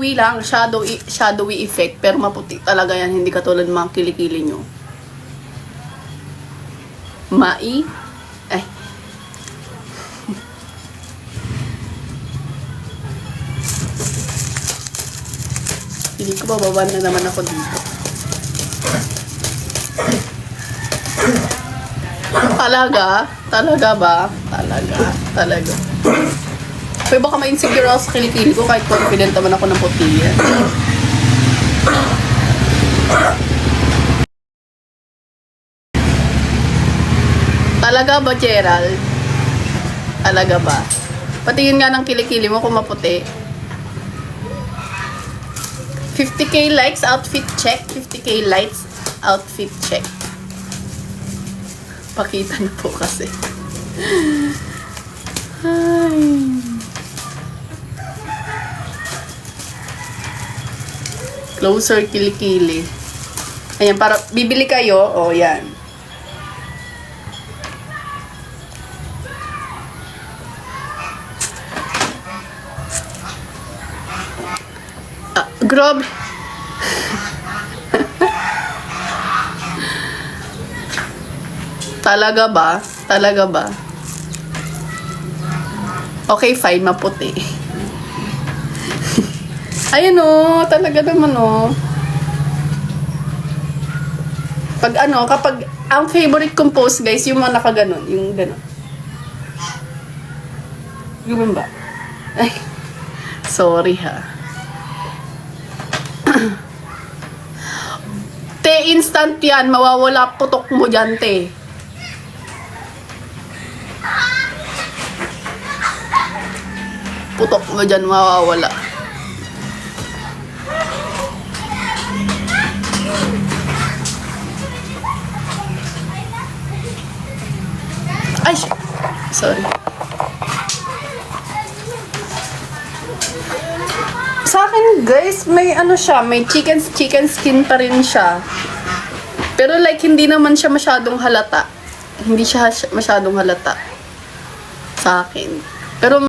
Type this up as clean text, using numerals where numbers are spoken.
Shadowy lang, shadowy effect, pero maputi talaga yan, hindi katulad ng mga kilikili nyo. Ay. Hindi ko bababa na naman ako dito. Talaga ba? Talaga. Pero baka ma-insecure ako sa kilikili ko kahit confident naman ako ng puti yan. Talaga ba, Gerald? Talaga ba? Patingin nga ng kilikili mo kung maputi. 50k likes, outfit check. 50k likes, outfit check. Pakita na po kasi. Ay. Closer kilikili. Ayan, para bibili kayo. O, yan. Grabe. Talaga ba? Okay, fine, maputi. Ayan o, talaga naman o. Kapag ang favorite kong post, guys, yung mga nakaganon, yung ganon. Yung ba? Ay, sorry ha. Te, instant yan. Mawawala putok mo dyan, te. Putok mo dyan, mawawala. Ay, sorry. Sa akin, guys, may siya, may chicken skin pa rin siya. Pero like, hindi naman siya masyadong halata. Hindi siya masyadong halata sa akin. Pero